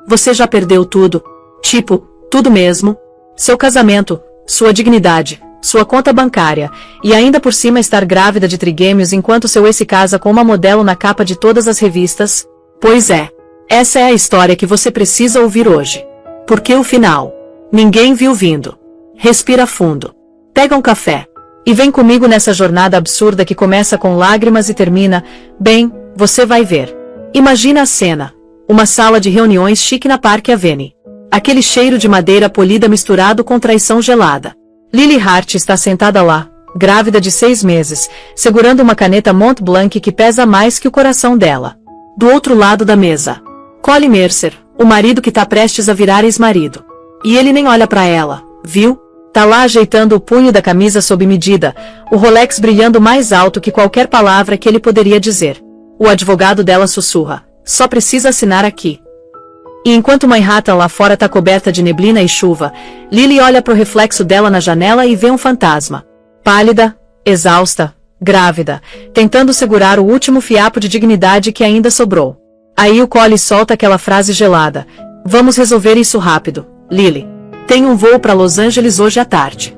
Você já perdeu tudo. Tipo, tudo mesmo. Seu casamento, sua dignidade, sua conta bancária, e ainda por cima estar grávida de trigêmeos enquanto seu ex se casa com uma modelo na capa de todas as revistas? Pois é. Essa é a história que você precisa ouvir hoje. Porque o final, ninguém viu vindo. Respira fundo. Pega um café. E vem comigo nessa jornada absurda que começa com lágrimas e termina, bem, você vai ver. Imagina a cena. Uma sala de reuniões chique na Park Avenue. Aquele cheiro de madeira polida misturado com traição gelada. Lily Hart está sentada lá, grávida de 6 meses, segurando uma caneta Mont Blanc que pesa mais que o coração dela. Do outro lado da mesa, Colin Mercer, o marido que tá prestes a virar ex-marido. E ele nem olha pra ela, viu? Tá lá ajeitando o punho da camisa sob medida, o Rolex brilhando mais alto que qualquer palavra que ele poderia dizer. O advogado dela sussurra, só precisa assinar aqui. E enquanto Manhattan lá fora tá coberta de neblina e chuva, Lily olha pro reflexo dela na janela e vê um fantasma. Pálida, exausta, grávida, tentando segurar o último fiapo de dignidade que ainda sobrou. Aí o Colin solta aquela frase gelada. Vamos resolver isso rápido, Lily. Tem um voo para Los Angeles hoje à tarde.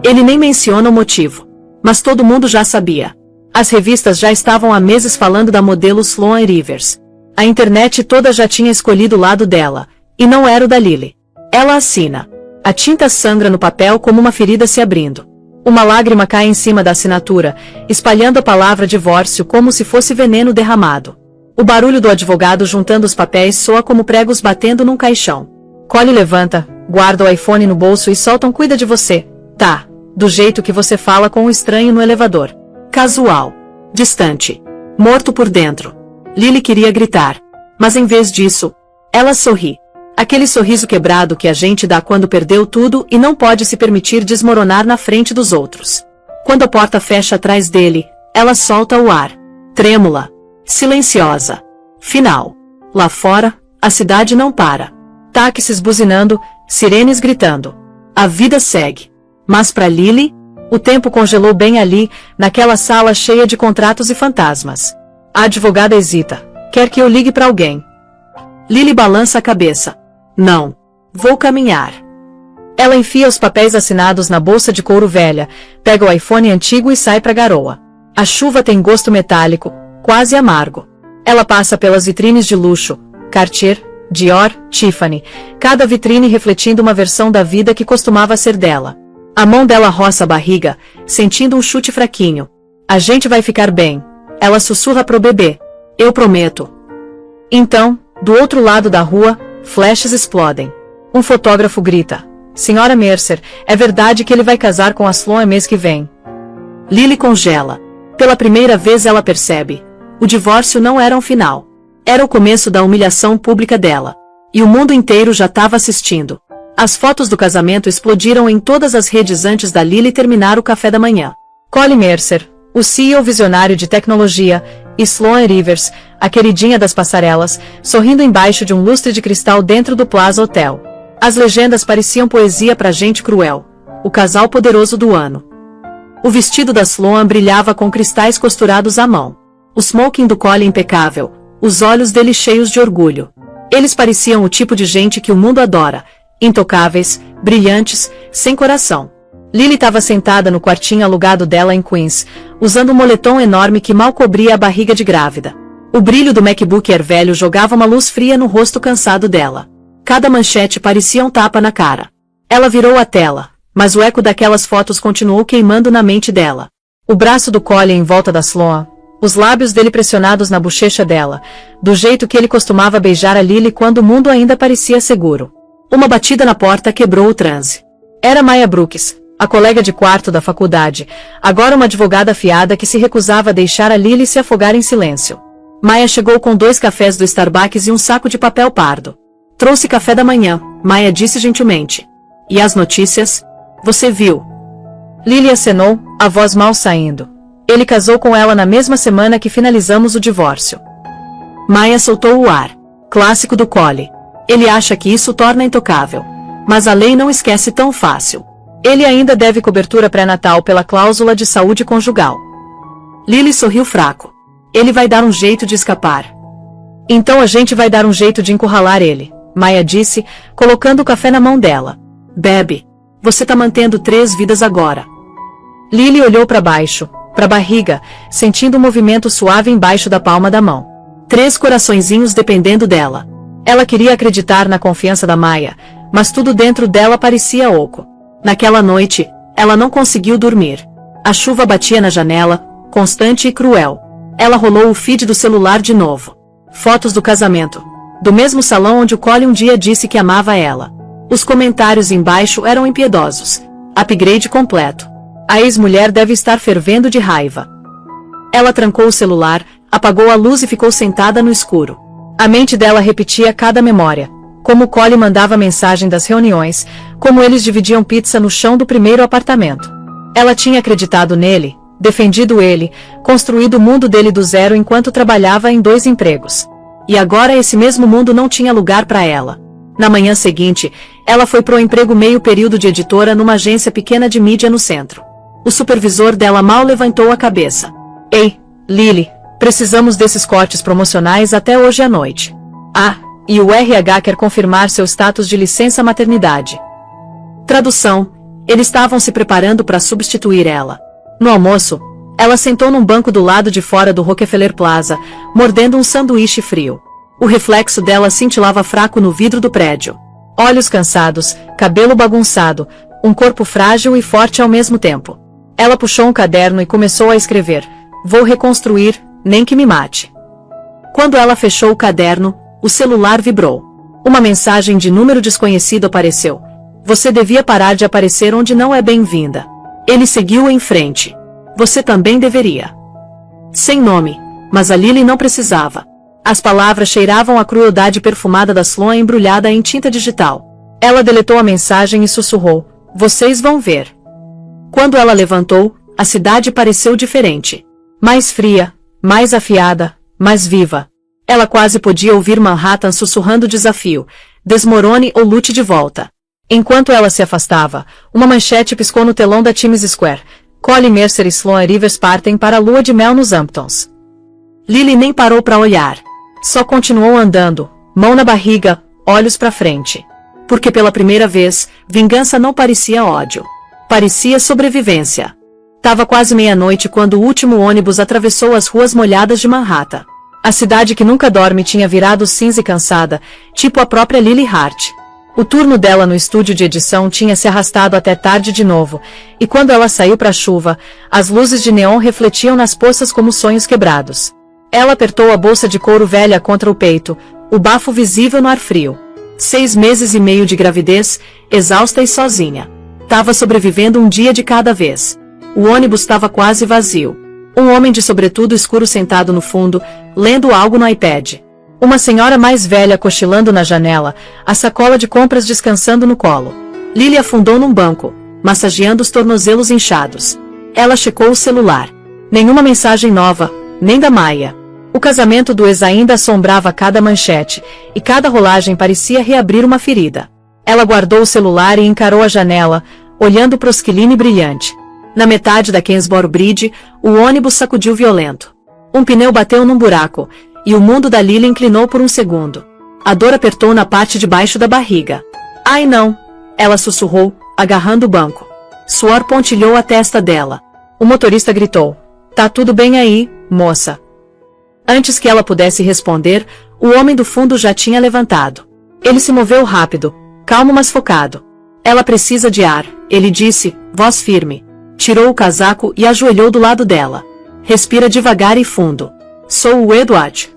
Ele nem menciona o motivo. Mas todo mundo já sabia. As revistas já estavam há meses falando da modelo Sloane Rivers. A internet toda já tinha escolhido o lado dela. E não era o da Lily. Ela assina. A tinta sangra no papel como uma ferida se abrindo. Uma lágrima cai em cima da assinatura, espalhando a palavra divórcio como se fosse veneno derramado. O barulho do advogado juntando os papéis soa como pregos batendo num caixão. Colin levanta, guarda o iPhone no bolso e solta um cuida de você. Tá, do jeito que você fala com um estranho no elevador. Casual. Distante. Morto por dentro. Lily queria gritar. Mas em vez disso, ela sorri. Aquele sorriso quebrado que a gente dá quando perdeu tudo e não pode se permitir desmoronar na frente dos outros. Quando a porta fecha atrás dele, ela solta o ar. Trêmula. Silenciosa. Final. Lá fora, a cidade não para. Táxis buzinando, sirenes gritando. A vida segue. Mas para Lily, o tempo congelou bem ali, naquela sala cheia de contratos e fantasmas. A advogada hesita. Quer que eu ligue para alguém? Lily balança a cabeça. Não. Vou caminhar. Ela enfia os papéis assinados na bolsa de couro velha, pega o iPhone antigo e sai pra garoa. A chuva tem gosto metálico, quase amargo. Ela passa pelas vitrines de luxo, Cartier, Dior, Tiffany, cada vitrine refletindo uma versão da vida que costumava ser dela. A mão dela roça a barriga, sentindo um chute fraquinho. A gente vai ficar bem. Ela sussurra pro bebê. Eu prometo. Então, do outro lado da rua, flashes explodem. Um fotógrafo grita. Senhora Mercer, é verdade que ele vai casar com a Sloane mês que vem. Lily congela. Pela primeira vez ela percebe. O divórcio não era um final. Era o começo da humilhação pública dela. E o mundo inteiro já estava assistindo. As fotos do casamento explodiram em todas as redes antes da Lily terminar o café da manhã. Colin Mercer, o CEO visionário de tecnologia, e Sloane Rivers, a queridinha das passarelas, sorrindo embaixo de um lustre de cristal dentro do Plaza Hotel. As legendas pareciam poesia pra gente cruel. O casal poderoso do ano. O vestido da Sloane brilhava com cristais costurados à mão. O smoking do Colin impecável, os olhos dele cheios de orgulho. Eles pareciam o tipo de gente que o mundo adora, intocáveis, brilhantes, sem coração. Lily estava sentada no quartinho alugado dela em Queens, usando um moletom enorme que mal cobria a barriga de grávida. O brilho do MacBook Air velho jogava uma luz fria no rosto cansado dela. Cada manchete parecia um tapa na cara. Ela virou a tela, mas o eco daquelas fotos continuou queimando na mente dela. O braço do Colin em volta da Sloane, os lábios dele pressionados na bochecha dela, do jeito que ele costumava beijar a Lily quando o mundo ainda parecia seguro. Uma batida na porta quebrou o transe. Era Maya Brooks, a colega de quarto da faculdade, agora uma advogada afiada que se recusava a deixar a Lily se afogar em silêncio. Maya chegou com 2 cafés do Starbucks e um saco de papel pardo. Trouxe café da manhã, Maya disse gentilmente. E as notícias? Você viu? Lily acenou, a voz mal saindo. Ele casou com ela na mesma semana que finalizamos o divórcio. Maya soltou o ar. Clássico do Colin. Ele acha que isso torna intocável. Mas a lei não esquece tão fácil. Ele ainda deve cobertura pré-natal pela cláusula de saúde conjugal. Lily sorriu fraco. Ele vai dar um jeito de escapar. Então a gente vai dar um jeito de encurralar ele, Maya disse, colocando o café na mão dela. Bebe. Você tá mantendo 3 vidas agora. Lily olhou para baixo, para a barriga, sentindo um movimento suave embaixo da palma da mão. 3 coraçõezinhos dependendo dela. Ela queria acreditar na confiança da Maya, mas tudo dentro dela parecia oco. Naquela noite, ela não conseguiu dormir. A chuva batia na janela, constante e cruel. Ela rolou o feed do celular de novo. Fotos do casamento. Do mesmo salão onde o Collie um dia disse que amava ela. Os comentários embaixo eram impiedosos. Upgrade completo. A ex-mulher deve estar fervendo de raiva. Ela trancou o celular, apagou a luz e ficou sentada no escuro. A mente dela repetia cada memória. Como o Collie mandava mensagem das reuniões, como eles dividiam pizza no chão do primeiro apartamento. Ela tinha acreditado nele, defendido ele, construído o mundo dele do zero enquanto trabalhava em 2 empregos. E agora esse mesmo mundo não tinha lugar para ela. Na manhã seguinte, ela foi pro emprego meio período de editora numa agência pequena de mídia no centro. O supervisor dela mal levantou a cabeça. Ei, Lily, precisamos desses cortes promocionais até hoje à noite. Ah, e o RH quer confirmar seu status de licença maternidade. Tradução: eles estavam se preparando para substituir ela. No almoço, ela sentou num banco do lado de fora do Rockefeller Plaza, mordendo um sanduíche frio. O reflexo dela cintilava fraco no vidro do prédio. Olhos cansados, cabelo bagunçado, um corpo frágil e forte ao mesmo tempo. Ela puxou um caderno e começou a escrever: vou reconstruir, nem que me mate. Quando ela fechou o caderno, o celular vibrou. Uma mensagem de número desconhecido apareceu. Você devia parar de aparecer onde não é bem-vinda. Ele seguiu em frente. Você também deveria. Sem nome, mas a Lily não precisava. As palavras cheiravam a crueldade perfumada da Sloan embrulhada em tinta digital. Ela deletou a mensagem e sussurrou: vocês vão ver. Quando ela levantou, a cidade pareceu diferente. Mais fria, mais afiada, mais viva. Ela quase podia ouvir Manhattan sussurrando o desafio: desmorone ou lute de volta. Enquanto ela se afastava, uma manchete piscou no telão da Times Square: Collie Mercer e Sloan Rivers partem para a lua de mel nos Hamptons. Lily nem parou para olhar. Só continuou andando, mão na barriga, olhos para frente. Porque pela primeira vez, vingança não parecia ódio. Parecia sobrevivência. Tava quase meia-noite quando o último ônibus atravessou as ruas molhadas de Manhattan. A cidade que nunca dorme tinha virado cinza e cansada, tipo a própria Lily Hart. O turno dela no estúdio de edição tinha se arrastado até tarde de novo, e quando ela saiu para a chuva, as luzes de neon refletiam nas poças como sonhos quebrados. Ela apertou a bolsa de couro velha contra o peito, o bafo visível no ar frio. 6 meses e meio de gravidez, exausta e sozinha. Tava sobrevivendo um dia de cada vez. O ônibus estava quase vazio. Um homem de sobretudo escuro sentado no fundo, lendo algo no iPad. Uma senhora mais velha cochilando na janela, a sacola de compras descansando no colo. Lily afundou num banco, massageando os tornozelos inchados. Ela checou o celular. Nenhuma mensagem nova, nem da Maya. O casamento do ex ainda assombrava cada manchete, e cada rolagem parecia reabrir uma ferida. Ela guardou o celular e encarou a janela, olhando pro esquiline brilhante. Na metade da Kingsborough Bridge, o ônibus sacudiu violento. Um pneu bateu num buraco, e o mundo da Lily inclinou por um segundo. A dor apertou na parte de baixo da barriga. Ai não! Ela sussurrou, agarrando o banco. Suor pontilhou a testa dela. O motorista gritou: tá tudo bem aí, moça? Antes que ela pudesse responder, o homem do fundo já tinha levantado. Ele se moveu rápido, calmo mas focado. Ela precisa de ar, ele disse, voz firme. Tirou o casaco e ajoelhou do lado dela. Respira devagar e fundo. Sou o Edward.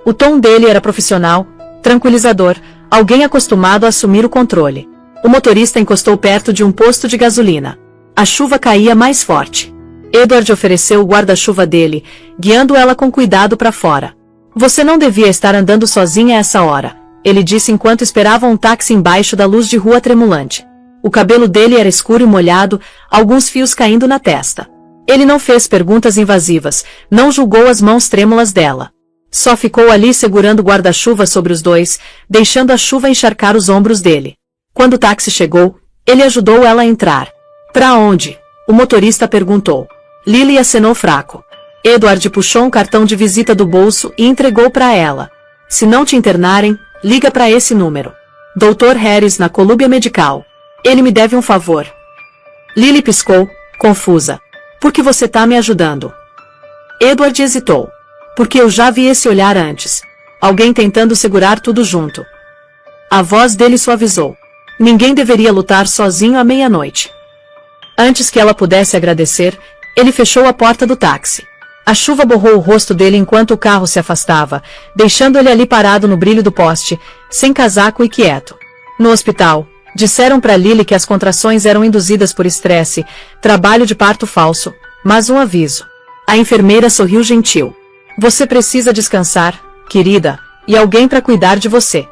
O tom dele era profissional, tranquilizador, alguém acostumado a assumir o controle. O motorista encostou perto de um posto de gasolina. A chuva caía mais forte. Edward ofereceu o guarda-chuva dele, guiando ela com cuidado para fora. Você não devia estar andando sozinha a essa hora, ele disse enquanto esperava um táxi embaixo da luz de rua tremulante. O cabelo dele era escuro e molhado, alguns fios caindo na testa. Ele não fez perguntas invasivas, não julgou as mãos trêmulas dela. Só ficou ali segurando o guarda-chuva sobre os dois, deixando a chuva encharcar os ombros dele. Quando o táxi chegou, ele ajudou ela a entrar. Pra onde? O motorista perguntou. Lily acenou fraco. Edward puxou um cartão de visita do bolso e entregou para ela. Se não te internarem, liga para esse número. Dr. Harris na Columbia Medical. Ele me deve um favor. Lily piscou, confusa. Por que você tá me ajudando? Edward hesitou. Porque eu já vi esse olhar antes. Alguém tentando segurar tudo junto. A voz dele suavizou. Ninguém deveria lutar sozinho à meia-noite. Antes que ela pudesse agradecer, ele fechou a porta do táxi. A chuva borrou o rosto dele enquanto o carro se afastava, deixando ele ali parado no brilho do poste, sem casaco e quieto. No hospital, disseram para Lily que as contrações eram induzidas por estresse, trabalho de parto falso, mas um aviso. A enfermeira sorriu gentil. Você precisa descansar, querida, e alguém para cuidar de você.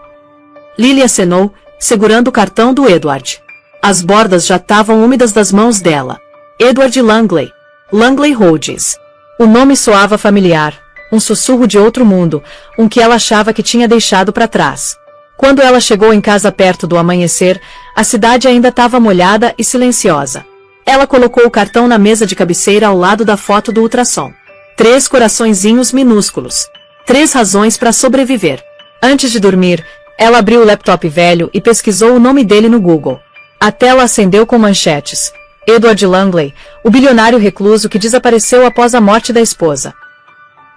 Lily acenou, segurando o cartão do Edward. As bordas já estavam úmidas das mãos dela. Edward Langley. Langley Rhodes. O nome soava familiar, um sussurro de outro mundo, um que ela achava que tinha deixado para trás. Quando ela chegou em casa perto do amanhecer, a cidade ainda estava molhada e silenciosa. Ela colocou o cartão na mesa de cabeceira ao lado da foto do ultrassom. 3 coraçõezinhos minúsculos. 3 razões para sobreviver. Antes de dormir, ela abriu o laptop velho e pesquisou o nome dele no Google. A tela acendeu com manchetes. Edward Langley, o bilionário recluso que desapareceu após a morte da esposa.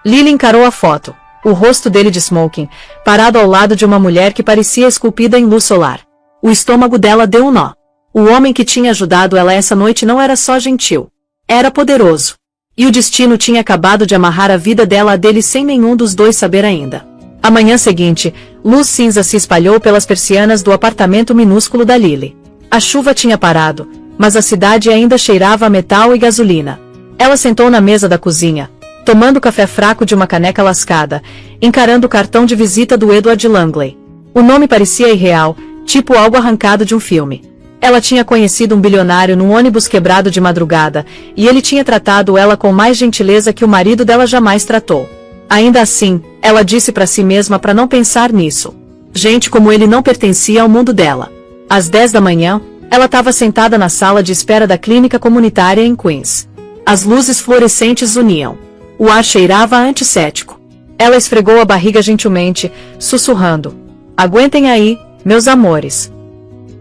Lily encarou a foto, o rosto dele de smoking, parado ao lado de uma mulher que parecia esculpida em luz solar. O estômago dela deu um nó. O homem que tinha ajudado ela essa noite não era só gentil. Era poderoso. E o destino tinha acabado de amarrar a vida dela a dele sem nenhum dos dois saber ainda. A manhã seguinte, luz cinza se espalhou pelas persianas do apartamento minúsculo da Lily. A chuva tinha parado, mas a cidade ainda cheirava a metal e gasolina. Ela sentou na mesa da cozinha, tomando café fraco de uma caneca lascada, encarando o cartão de visita do Edward Langley. O nome parecia irreal, tipo algo arrancado de um filme. Ela tinha conhecido um bilionário num ônibus quebrado de madrugada, e ele tinha tratado ela com mais gentileza que o marido dela jamais tratou. Ainda assim, ela disse para si mesma para não pensar nisso. Gente como ele não pertencia ao mundo dela. Às 10 da manhã, ela estava sentada na sala de espera da clínica comunitária em Queens. As luzes fluorescentes uniam. O ar cheirava a antisséptico. Ela esfregou a barriga gentilmente, sussurrando. Aguentem aí, meus amores.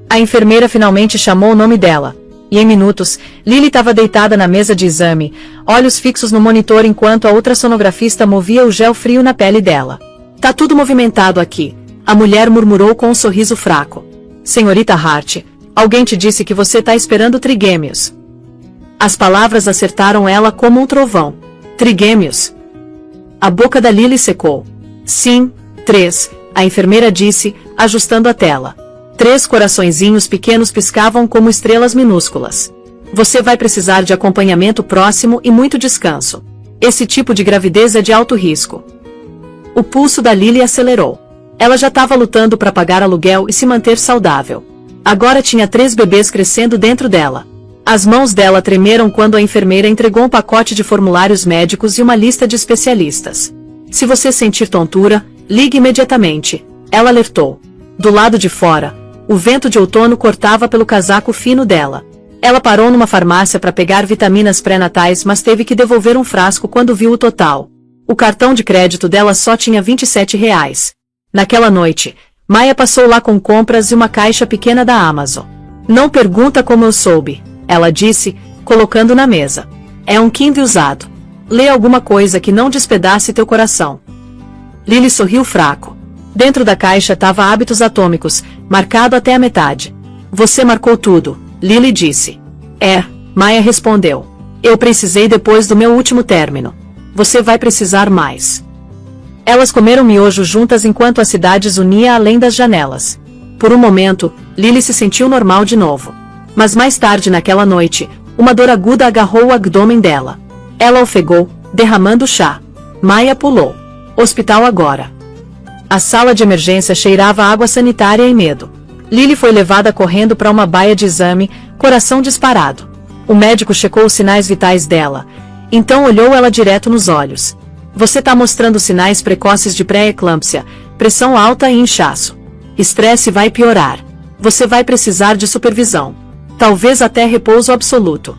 A enfermeira finalmente chamou o nome dela. E em minutos, Lily estava deitada na mesa de exame, olhos fixos no monitor enquanto a ultrassonografista movia o gel frio na pele dela. Tá tudo movimentado aqui, a mulher murmurou com um sorriso fraco. Senhorita Hart, alguém te disse que você tá esperando trigêmeos. As palavras acertaram ela como um trovão. Trigêmeos. A boca da Lily secou. Sim, 3, a enfermeira disse, ajustando a tela. 3 coraçõezinhos pequenos piscavam como estrelas minúsculas. Você vai precisar de acompanhamento próximo e muito descanso. Esse tipo de gravidez é de alto risco. O pulso da Lily acelerou. Ela já estava lutando para pagar aluguel e se manter saudável. Agora tinha 3 bebês crescendo dentro dela. As mãos dela tremeram quando a enfermeira entregou um pacote de formulários médicos e uma lista de especialistas. Se você sentir tontura, ligue imediatamente, ela alertou. Do lado de fora, o vento de outono cortava pelo casaco fino dela. Ela parou numa farmácia para pegar vitaminas pré-natais, mas teve que devolver um frasco quando viu o total. O cartão de crédito dela só tinha R$ 27. Naquela noite, Maya passou lá com compras e uma caixa pequena da Amazon. Não pergunta como eu soube, ela disse, colocando na mesa. É um Kindle usado. Lê alguma coisa que não despedace teu coração. Lily sorriu fraco. Dentro da caixa estava Hábitos Atômicos, marcado até a metade. Você marcou tudo, Lily disse. É, Maya respondeu. Eu precisei depois do meu último término. Você vai precisar mais. Elas comeram miojo juntas enquanto a cidade zunia além das janelas. Por um momento, Lily se sentiu normal de novo. Mas mais tarde naquela noite, uma dor aguda agarrou o abdômen dela. Ela ofegou, derramando chá. Maya pulou. Hospital agora. A sala de emergência cheirava água sanitária e medo. Lily foi levada correndo para uma baia de exame, coração disparado. O médico checou os sinais vitais dela. Então olhou ela direto nos olhos. Você está mostrando sinais precoces de pré-eclâmpsia, pressão alta e inchaço. Estresse vai piorar. Você vai precisar de supervisão. Talvez até repouso absoluto.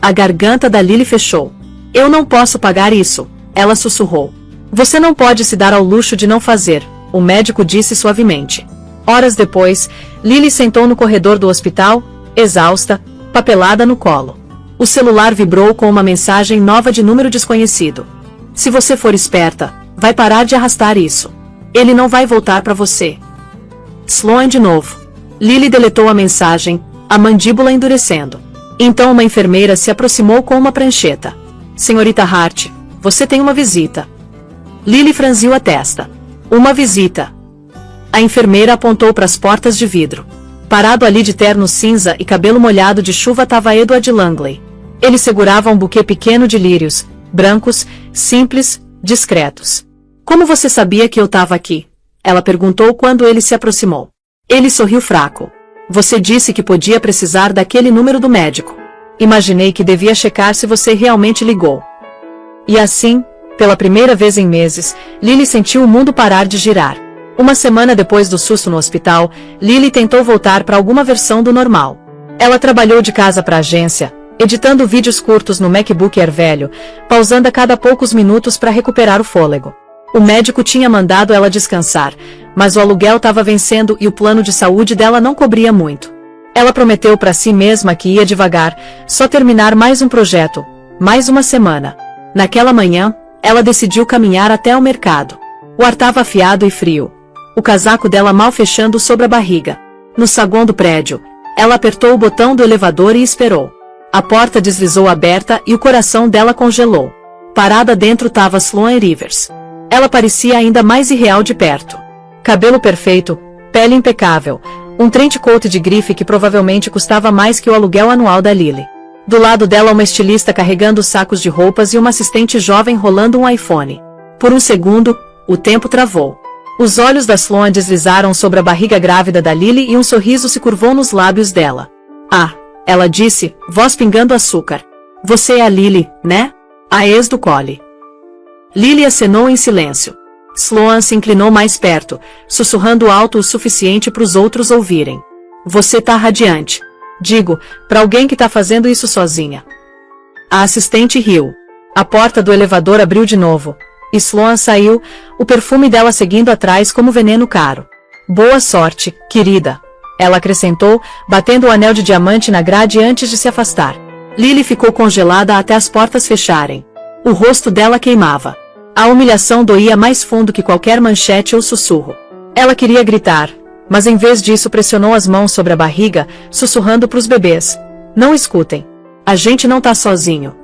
A garganta da Lily fechou. Eu não posso pagar isso, ela sussurrou. Você não pode se dar ao luxo de não fazer, o médico disse suavemente. Horas depois, Lily sentou no corredor do hospital, exausta, papelada no colo. O celular vibrou com uma mensagem nova de número desconhecido. Se você for esperta, vai parar de arrastar isso. Ele não vai voltar para você. Sloan de novo. Lily deletou a mensagem, a mandíbula endurecendo. Então uma enfermeira se aproximou com uma prancheta. Senhorita Hart, você tem uma visita. Lily franziu a testa. Uma visita. A enfermeira apontou para as portas de vidro. Parado ali de terno cinza e cabelo molhado de chuva estava Edward Langley. Ele segurava um buquê pequeno de lírios, brancos, simples, discretos. Como você sabia que eu estava aqui? Ela perguntou quando ele se aproximou. Ele sorriu fraco. Você disse que podia precisar daquele número do médico. Imaginei que devia checar se você realmente ligou. E assim, pela primeira vez em meses, Lily sentiu o mundo parar de girar. Uma semana depois do susto no hospital, Lily tentou voltar para alguma versão do normal. Ela trabalhou de casa para a agência, editando vídeos curtos no MacBook Air velho, pausando a cada poucos minutos para recuperar o fôlego. O médico tinha mandado ela descansar, mas o aluguel estava vencendo e o plano de saúde dela não cobria muito. Ela prometeu para si mesma que ia devagar, só terminar mais um projeto, mais uma semana. Naquela manhã, ela decidiu caminhar até o mercado. O ar estava afiado e frio. O casaco dela mal fechando sobre a barriga. No saguão do prédio, ela apertou o botão do elevador e esperou. A porta deslizou aberta e o coração dela congelou. Parada dentro estava Sloan Rivers. Ela parecia ainda mais irreal de perto. Cabelo perfeito, pele impecável, um trench coat de grife que provavelmente custava mais que o aluguel anual da Lily. Do lado dela uma estilista carregando sacos de roupas e uma assistente jovem rolando um iPhone. Por um segundo, o tempo travou. Os olhos da Sloan deslizaram sobre a barriga grávida da Lily e um sorriso se curvou nos lábios dela. Ah, ela disse, voz pingando açúcar. Você é a Lily, né? A ex do Collie. Lily acenou em silêncio. Sloan se inclinou mais perto, sussurrando alto o suficiente para os outros ouvirem. Você tá radiante. Digo, para alguém que tá fazendo isso sozinha. A assistente riu. A porta do elevador abriu de novo. Sloan saiu, o perfume dela seguindo atrás como veneno caro. Boa sorte, querida. Ela acrescentou, batendo o anel de diamante na grade antes de se afastar. Lily ficou congelada até as portas fecharem. O rosto dela queimava. A humilhação doía mais fundo que qualquer manchete ou sussurro. Ela queria gritar, mas em vez disso pressionou as mãos sobre a barriga, sussurrando para os bebês. Não escutem. A gente não tá sozinho.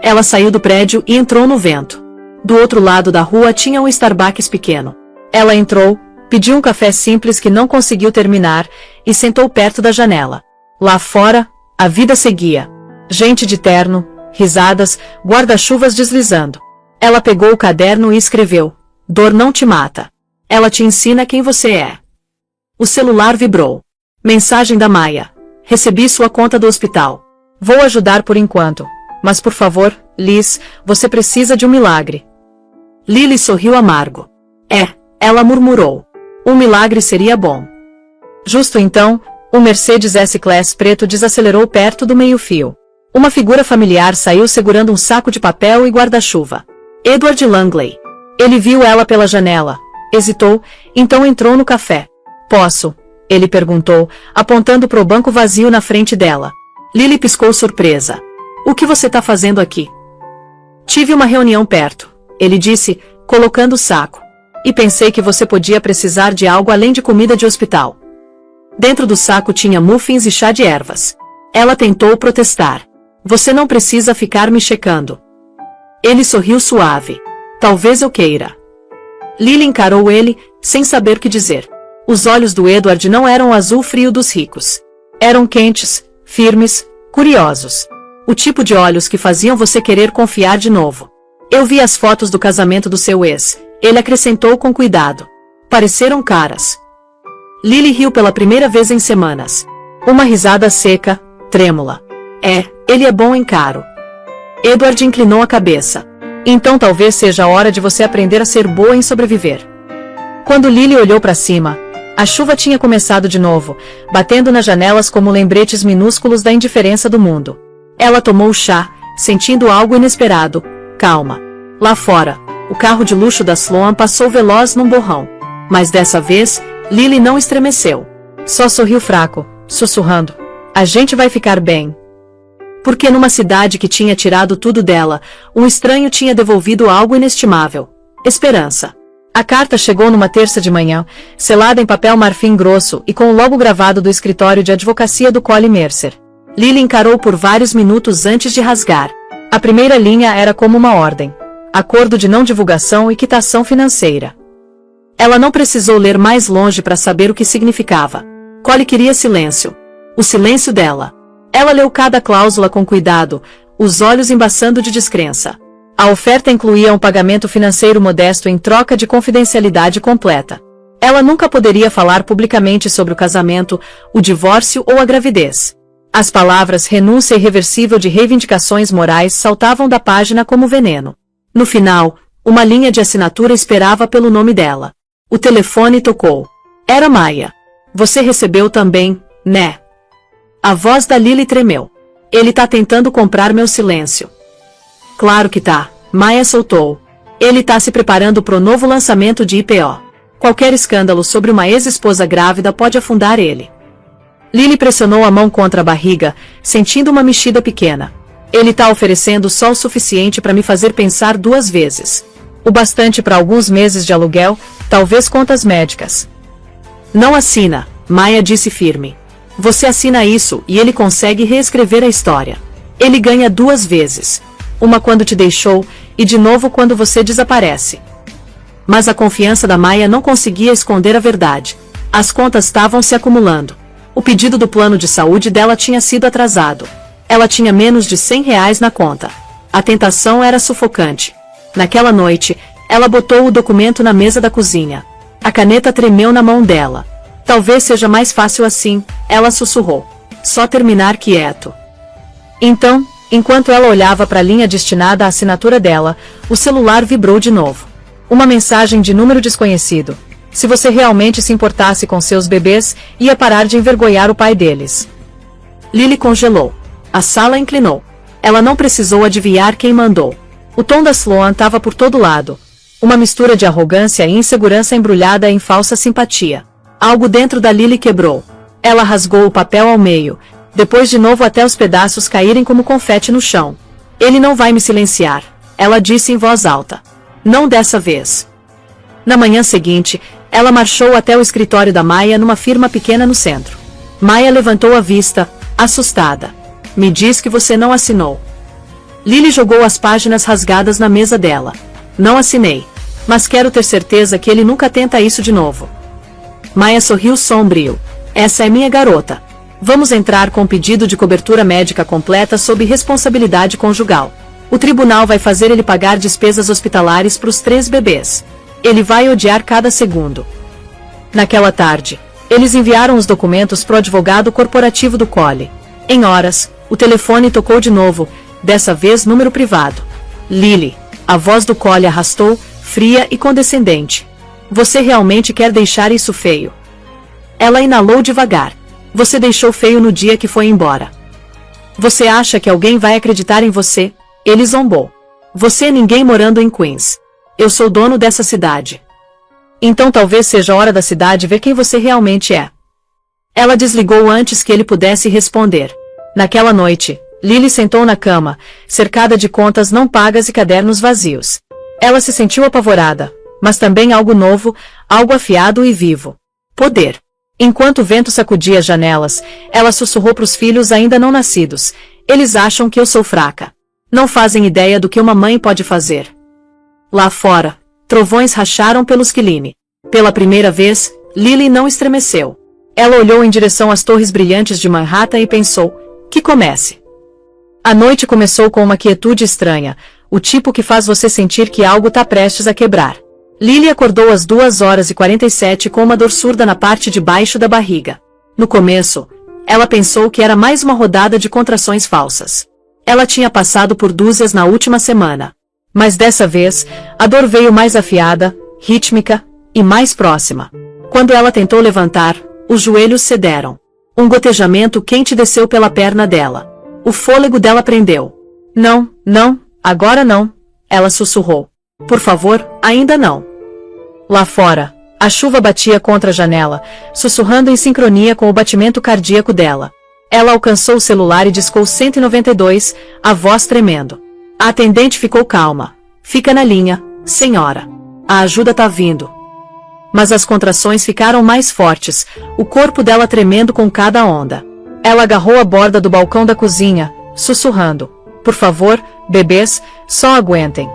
Ela saiu do prédio e entrou no vento. Do outro lado da rua tinha um Starbucks pequeno. Ela entrou, pediu um café simples que não conseguiu terminar, e sentou perto da janela. Lá fora, a vida seguia. Gente de terno, risadas, guarda-chuvas deslizando. Ela pegou o caderno e escreveu: Dor não te mata. Ela te ensina quem você é. O celular vibrou. Mensagem da Maia. Recebi sua conta do hospital. Vou ajudar por enquanto. Mas por favor, Liz, você precisa de um milagre. Lily sorriu amargo. Ela murmurou. Um milagre seria bom. Justo então, um Mercedes S-Class preto desacelerou perto do meio-fio. Uma figura familiar saiu segurando um saco de papel e guarda-chuva. Edward Langley. Ele viu ela pela janela. Hesitou, então entrou no café. Posso? Ele perguntou, apontando para o banco vazio na frente dela. Lily piscou surpresa. O que você tá fazendo aqui? Tive uma reunião perto, ele disse, colocando o saco. E pensei que você podia precisar de algo além de comida de hospital. Dentro do saco tinha muffins e chá de ervas. Ela tentou protestar. Você não precisa ficar me checando. Ele sorriu suave. Talvez eu queira. Lily encarou ele, sem saber o que dizer. Os olhos do Edward não eram o azul frio dos ricos. Eram quentes, firmes, curiosos. O tipo de olhos que faziam você querer confiar de novo. Eu vi as fotos do casamento do seu ex, ele acrescentou com cuidado. Pareceram caras. Lily riu pela primeira vez em semanas. Uma risada seca, trêmula. Ele é bom em caro. Edward inclinou a cabeça. Então talvez seja a hora de você aprender a ser boa em sobreviver. Quando Lily olhou para cima, a chuva tinha começado de novo, batendo nas janelas como lembretes minúsculos da indiferença do mundo. Ela tomou o chá, sentindo algo inesperado. Calma. Lá fora, O carro de luxo da Sloan passou veloz num borrão. Mas dessa vez, Lily não estremeceu. Só sorriu fraco, sussurrando: "A gente vai ficar bem." Porque numa cidade que tinha tirado tudo dela, um estranho tinha devolvido algo inestimável: esperança. A carta chegou numa terça de manhã, selada em papel marfim grosso e com o logo gravado do escritório de advocacia do Colly Mercer. Lily encarou por vários minutos antes de rasgar. A primeira linha era como uma ordem: acordo de não divulgação e quitação financeira. Ela não precisou ler mais longe para saber o que significava. Colly queria silêncio. O silêncio dela. Ela leu cada cláusula com cuidado, os olhos embaçando de descrença. A oferta incluía um pagamento financeiro modesto em troca de confidencialidade completa. Ela nunca poderia falar publicamente sobre o casamento, o divórcio ou a gravidez. As palavras renúncia irreversível de reivindicações morais saltavam da página como veneno. No final, uma linha de assinatura esperava pelo nome dela. O telefone tocou. Era Maya. "Você recebeu também, né?" A voz da Lily tremeu. "Ele tá tentando comprar meu silêncio." "Claro que tá." Maya soltou. "Ele tá se preparando pro novo lançamento de IPO. Qualquer escândalo sobre uma ex-esposa grávida pode afundar ele." Lily pressionou a mão contra a barriga, sentindo uma mexida pequena. "Ele tá oferecendo só o suficiente para me fazer pensar duas vezes. O bastante para alguns meses de aluguel, talvez contas médicas." "Não assina," Maya disse firme. "Você assina isso e ele consegue reescrever a história. Ele ganha duas vezes. Uma quando te deixou, e de novo quando você desaparece." Mas a confiança da Maya não conseguia esconder a verdade. As contas estavam se acumulando. O pedido do plano de saúde dela tinha sido atrasado. Ela tinha menos de R$ 100 na conta. A tentação era sufocante. Naquela noite, ela botou o documento na mesa da cozinha. A caneta tremeu na mão dela. "Talvez seja mais fácil assim," ela sussurrou. "Só terminar quieto." Então, enquanto ela olhava para a linha destinada à assinatura dela, o celular vibrou de novo. Uma mensagem de número desconhecido. Se você realmente se importasse com seus bebês, ia parar de envergonhar o pai deles. Lily congelou. A sala inclinou. Ela não precisou adivinhar quem mandou. O tom da Sloan estava por todo lado. Uma mistura de arrogância e insegurança embrulhada em falsa simpatia. Algo dentro da Lily quebrou. Ela rasgou o papel ao meio, depois de novo até os pedaços caírem como confete no chão. "Ele não vai me silenciar," ela disse em voz alta. "Não dessa vez." Na manhã seguinte, ela marchou até o escritório da Maya numa firma pequena no centro. Maya levantou a vista, assustada. "Me diz que você não assinou." Lily jogou as páginas rasgadas na mesa dela. "Não assinei. Mas quero ter certeza que ele nunca tenta isso de novo." Maya sorriu sombrio. "Essa é minha garota. Vamos entrar com pedido de cobertura médica completa sob responsabilidade conjugal. O tribunal vai fazer ele pagar despesas hospitalares para os 3 bebês. Ele vai odiar cada segundo." Naquela tarde, eles enviaram os documentos pro advogado corporativo do Colly. Em horas, o telefone tocou de novo, dessa vez número privado. "Lily," a voz do Colly arrastou, fria e condescendente. "Você realmente quer deixar isso feio?" Ela inalou devagar. "Você deixou feio no dia que foi embora. Você acha que alguém vai acreditar em você?" Ele zombou. "Você é ninguém morando em Queens. Eu sou dono dessa cidade. Então talvez seja a hora da cidade ver quem você realmente é." Ela desligou antes que ele pudesse responder. Naquela noite, Lily sentou na cama, cercada de contas não pagas e cadernos vazios. Ela se sentiu apavorada, mas também algo novo, algo afiado e vivo. Poder. Enquanto o vento sacudia as janelas, ela sussurrou para os filhos ainda não nascidos: "Eles acham que eu sou fraca. Não fazem ideia do que uma mãe pode fazer." Lá fora, trovões racharam pelos quilime. Pela primeira vez, Lily não estremeceu. Ela olhou em direção às torres brilhantes de Manhattan e pensou: que comece. A noite começou com uma quietude estranha, o tipo que faz você sentir que algo está prestes a quebrar. Lily acordou às 2h47 com uma dor surda na parte de baixo da barriga. No começo, ela pensou que era mais uma rodada de contrações falsas. Ela tinha passado por dúzias na última semana. Mas dessa vez, a dor veio mais afiada, rítmica e mais próxima. Quando ela tentou levantar, os joelhos cederam. Um gotejamento quente desceu pela perna dela. O fôlego dela prendeu. Não, agora não, ela sussurrou. Por favor, ainda não. Lá fora, a chuva batia contra a janela, sussurrando em sincronia com o batimento cardíaco dela. Ela alcançou o celular e discou 192, a voz tremendo. A atendente ficou calma. Fica na linha, senhora. A ajuda tá vindo. Mas as contrações ficaram mais fortes, o corpo dela tremendo com cada onda. Ela agarrou a borda do balcão da cozinha, sussurrando. Por favor, bebês, só aguentem.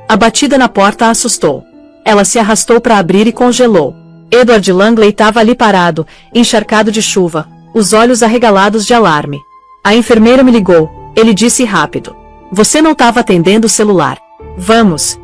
A batida na porta a assustou. Ela se arrastou para abrir e congelou. Edward Langley estava ali parado, encharcado de chuva, os olhos arregalados de alarme. A enfermeira me ligou, ele disse rápido. Você não estava atendendo o celular. Vamos.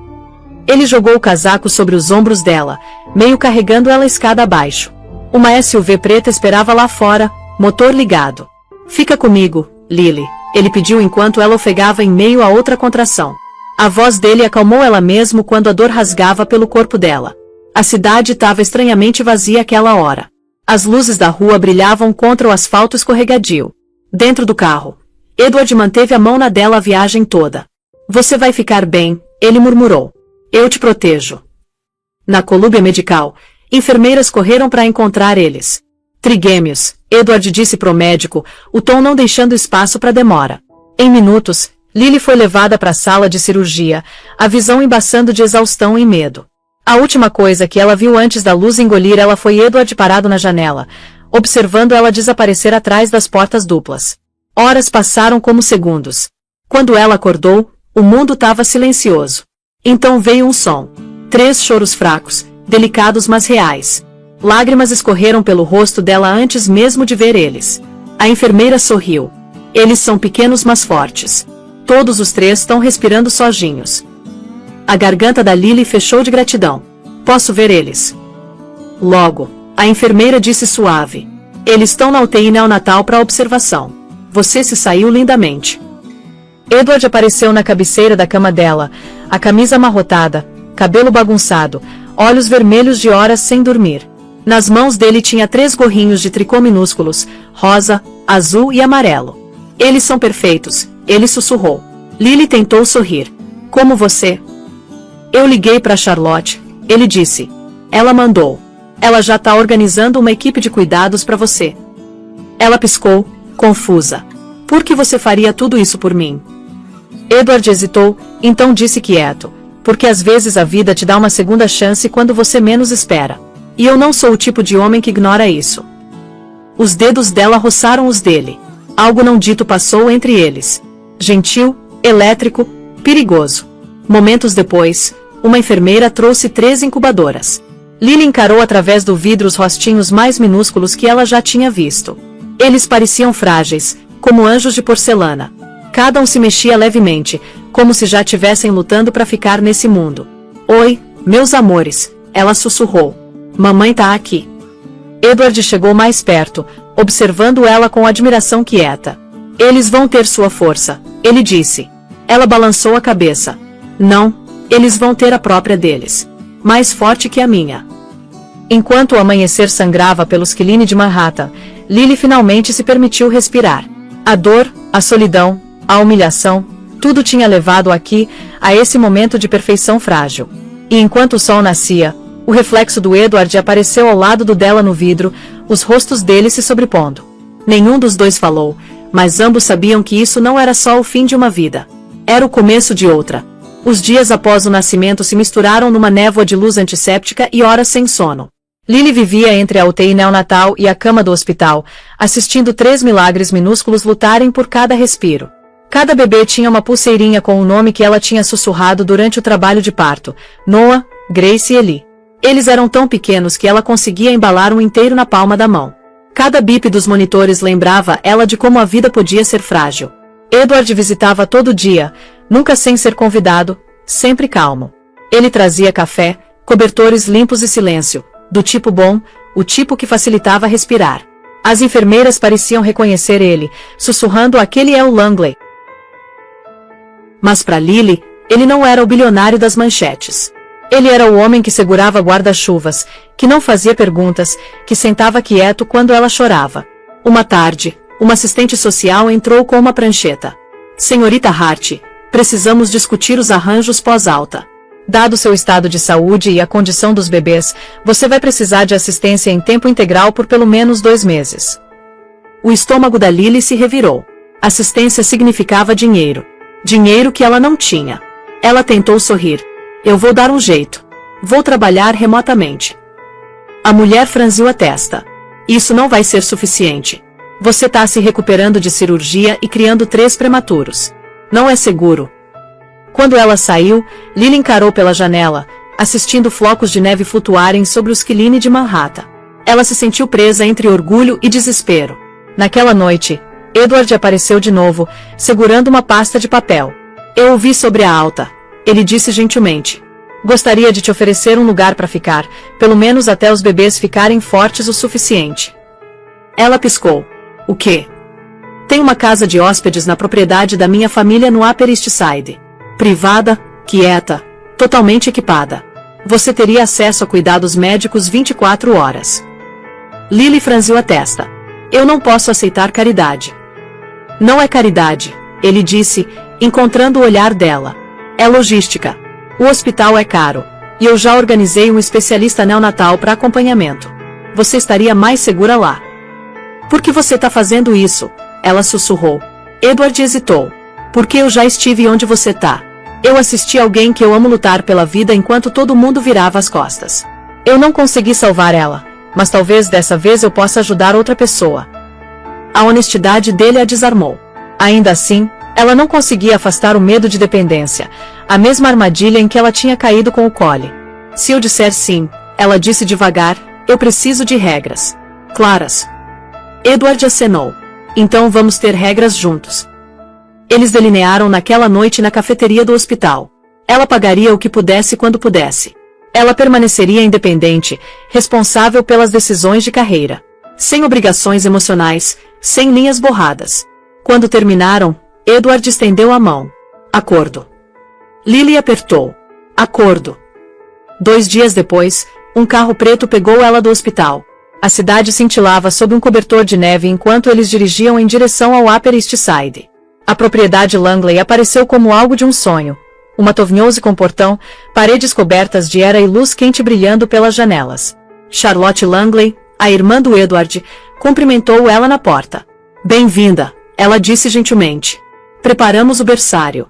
Ele jogou o casaco sobre os ombros dela, meio carregando ela escada abaixo. Uma SUV preta esperava lá fora, motor ligado. Fica comigo, Lily, ele pediu enquanto ela ofegava em meio a outra contração. A voz dele acalmou ela mesmo quando a dor rasgava pelo corpo dela. A cidade estava estranhamente vazia aquela hora. As luzes da rua brilhavam contra o asfalto escorregadio. Dentro do carro, Edward manteve a mão na dela a viagem toda. Você vai ficar bem, ele murmurou. Eu te protejo. Na colúbia medical, enfermeiras correram para encontrar eles. Trigêmeos, Edward disse pro médico, o tom não deixando espaço para demora. Em minutos, Lily foi levada para a sala de cirurgia, a visão embaçando de exaustão e medo. A última coisa que ela viu antes da luz engolir ela foi Edward parado na janela, observando ela desaparecer atrás das portas duplas. Horas passaram como segundos. Quando ela acordou, o mundo estava silencioso. Então veio um som. 3 choros fracos, delicados mas reais. Lágrimas escorreram pelo rosto dela antes mesmo de ver eles. A enfermeira sorriu. Eles são pequenos mas fortes. Todos os 3 estão respirando sozinhos. A garganta da Lily fechou de gratidão. Posso ver eles? Logo, a enfermeira disse suave. Eles estão na UTI neonatal para observação. Você se saiu lindamente. Edward apareceu na cabeceira da cama dela, a camisa amarrotada, cabelo bagunçado, olhos vermelhos de horas sem dormir. Nas mãos dele tinha 3 gorrinhos de tricô minúsculos, rosa, azul e amarelo. Eles são perfeitos, ele sussurrou. Lily tentou sorrir. Como você? Eu liguei para Charlotte, ele disse. Ela mandou. Ela já está organizando uma equipe de cuidados para você. Ela piscou, confusa. Por que você faria tudo isso por mim? Edward hesitou, então disse quieto. Porque às vezes a vida te dá uma segunda chance quando você menos espera. E eu não sou o tipo de homem que ignora isso. Os dedos dela roçaram os dele. Algo não dito passou entre eles. Gentil, elétrico, perigoso. Momentos depois, uma enfermeira trouxe 3 incubadoras. Lily encarou através do vidro os rostinhos mais minúsculos que ela já tinha visto. Eles pareciam frágeis, como anjos de porcelana. Cada um se mexia levemente, como se já estivessem lutando para ficar nesse mundo. Oi, meus amores, ela sussurrou. Mamãe tá aqui. Edward chegou mais perto, observando ela com admiração quieta. Eles vão ter sua força, ele disse. Ela balançou a cabeça. Não, eles vão ter a própria deles. Mais forte que a minha. Enquanto o amanhecer sangrava pelos quilines de Manhattan, Lily finalmente se permitiu respirar. A dor, a solidão, a humilhação, tudo tinha levado aqui, a esse momento de perfeição frágil. E enquanto o sol nascia, o reflexo do Edward apareceu ao lado do dela no vidro, os rostos deles se sobrepondo. Nenhum dos dois falou, mas ambos sabiam que isso não era só o fim de uma vida. Era o começo de outra. Os dias após o nascimento se misturaram numa névoa de luz antisséptica e horas sem sono. Lily vivia entre a UTI neonatal e a cama do hospital, assistindo 3 milagres minúsculos lutarem por cada respiro. Cada bebê tinha uma pulseirinha com o nome que ela tinha sussurrado durante o trabalho de parto: Noah, Grace e Eli. Eles eram tão pequenos que ela conseguia embalar um inteiro na palma da mão. Cada bip dos monitores lembrava ela de como a vida podia ser frágil. Edward visitava todo dia, nunca sem ser convidado, sempre calmo. Ele trazia café, cobertores limpos e silêncio, do tipo bom, o tipo que facilitava respirar. As enfermeiras pareciam reconhecer ele, sussurrando: aquele é o Langley. Mas para Lily, ele não era o bilionário das manchetes. Ele era o homem que segurava guarda-chuvas, que não fazia perguntas, que sentava quieto quando ela chorava. Uma tarde, uma assistente social entrou com uma prancheta. Senhorita Hart, precisamos discutir os arranjos pós-alta. Dado seu estado de saúde e a condição dos bebês, você vai precisar de assistência em tempo integral por pelo menos 2 meses. O estômago da Lily se revirou. Assistência significava dinheiro. Dinheiro que ela não tinha. Ela tentou sorrir. Eu vou dar um jeito. Vou trabalhar remotamente. A mulher franziu a testa. Isso não vai ser suficiente. Você está se recuperando de cirurgia e criando 3 prematuros. Não é seguro. Quando ela saiu, Lily encarou pela janela, assistindo flocos de neve flutuarem sobre os quilines de Manhattan. Ela se sentiu presa entre orgulho e desespero. Naquela noite, Edward apareceu de novo, segurando uma pasta de papel. Eu ouvi sobre a alta. Ele disse gentilmente. Gostaria de te oferecer um lugar para ficar, pelo menos até os bebês ficarem fortes o suficiente. Ela piscou. O quê? Tem uma casa de hóspedes na propriedade da minha família no Upper East Side. Privada, quieta, totalmente equipada. Você teria acesso a cuidados médicos 24 horas. Lily franziu a testa. Eu não posso aceitar caridade. Não é caridade, ele disse, encontrando o olhar dela. É logística. O hospital é caro, e eu já organizei um especialista neonatal para acompanhamento. Você estaria mais segura lá. Por que você está fazendo isso? Ela sussurrou. Edward hesitou. Porque eu já estive onde você está. Eu assisti alguém que eu amo lutar pela vida enquanto todo mundo virava as costas. Eu não consegui salvar ela, mas talvez dessa vez eu possa ajudar outra pessoa. A honestidade dele a desarmou. Ainda assim, ela não conseguia afastar o medo de dependência, a mesma armadilha em que ela tinha caído com o Collie. Se eu disser sim, ela disse devagar, eu preciso de regras. Claras. Edward acenou. Então vamos ter regras juntos. Eles delinearam naquela noite na cafeteria do hospital. Ela pagaria o que pudesse quando pudesse. Ela permaneceria independente, responsável pelas decisões de carreira. Sem obrigações emocionais, sem linhas borradas. Quando terminaram, Edward estendeu a mão. Acordo. Lily apertou. Acordo. 2 dias depois, um carro preto pegou ela do hospital. A cidade cintilava sob um cobertor de neve enquanto eles dirigiam em direção ao Upper East Side. A propriedade Langley apareceu como algo de um sonho. Uma tovnose com portão, paredes cobertas de era e luz quente brilhando pelas janelas. Charlotte Langley, a irmã do Edward, cumprimentou ela na porta. Bem-vinda, ela disse gentilmente. Preparamos o berçário.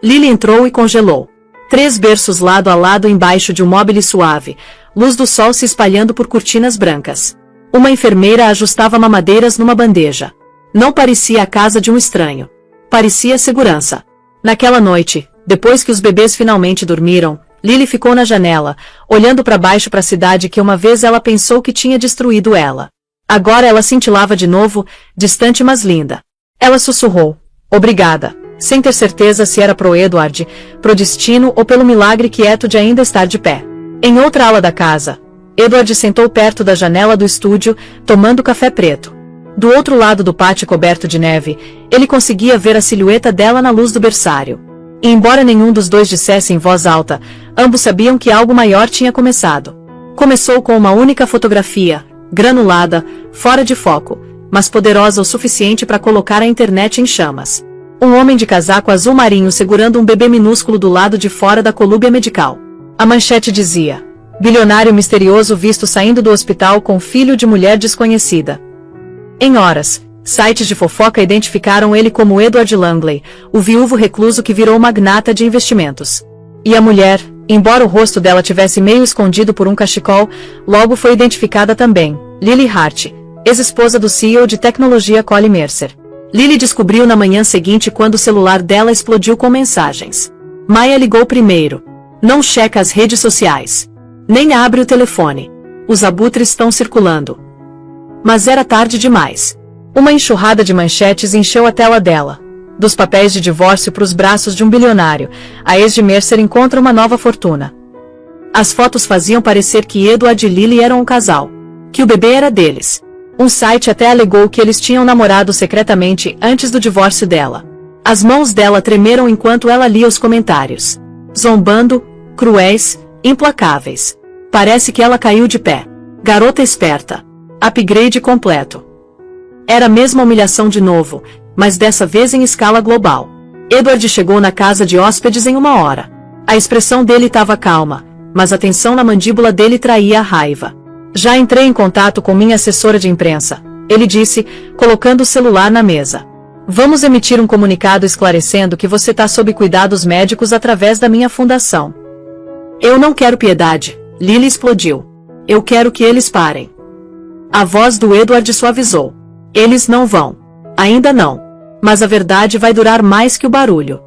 Lily entrou e congelou. 3 berços lado a lado embaixo de um móbile suave, luz do sol se espalhando por cortinas brancas. Uma enfermeira ajustava mamadeiras numa bandeja. Não parecia a casa de um estranho. Parecia segurança. Naquela noite, depois que os bebês finalmente dormiram, Lily ficou na janela, olhando para baixo para a cidade que uma vez ela pensou que tinha destruído ela. Agora ela cintilava de novo, distante mas linda. Ela sussurrou, obrigada, sem ter certeza se era pro Edward, pro destino ou pelo milagre quieto de ainda estar de pé. Em outra ala da casa, Edward sentou perto da janela do estúdio, tomando café preto. Do outro lado do pátio coberto de neve, ele conseguia ver a silhueta dela na luz do berçário. E embora nenhum dos dois dissesse em voz alta, ambos sabiam que algo maior tinha começado. Começou com uma única fotografia, granulada, fora de foco, mas poderosa o suficiente para colocar a internet em chamas. Um homem de casaco azul marinho segurando um bebê minúsculo do lado de fora da colúbia medical. A manchete dizia: bilionário misterioso visto saindo do hospital com filho de mulher desconhecida. Em horas, sites de fofoca identificaram ele como Edward Langley, o viúvo recluso que virou magnata de investimentos. E a mulher, embora o rosto dela tivesse meio escondido por um cachecol, logo foi identificada também, Lily Hart, ex-esposa do CEO de tecnologia Collie Mercer. Lily descobriu na manhã seguinte quando o celular dela explodiu com mensagens. Maya ligou primeiro. Não checa as redes sociais. Nem abre o telefone. Os abutres estão circulando. Mas era tarde demais. Uma enxurrada de manchetes encheu a tela dela. Dos papéis de divórcio para os braços de um bilionário, a ex de Mercer encontra uma nova fortuna. As fotos faziam parecer que Edward e Lily eram um casal. Que o bebê era deles. Um site até alegou que eles tinham namorado secretamente antes do divórcio dela. As mãos dela tremeram enquanto ela lia os comentários. Zombando, cruéis, implacáveis. Parece que ela caiu de pé. Garota esperta. Upgrade completo. Era a mesma humilhação de novo, mas dessa vez em escala global. Edward chegou na casa de hóspedes em 1 hora. A expressão dele estava calma, mas a tensão na mandíbula dele traía a raiva. Já entrei em contato com minha assessora de imprensa, ele disse, colocando o celular na mesa. Vamos emitir um comunicado esclarecendo que você está sob cuidados médicos através da minha fundação. Eu não quero piedade, Lily explodiu. Eu quero que eles parem. A voz do Edward suavizou. Eles não vão. Ainda não. Mas a verdade vai durar mais que o barulho.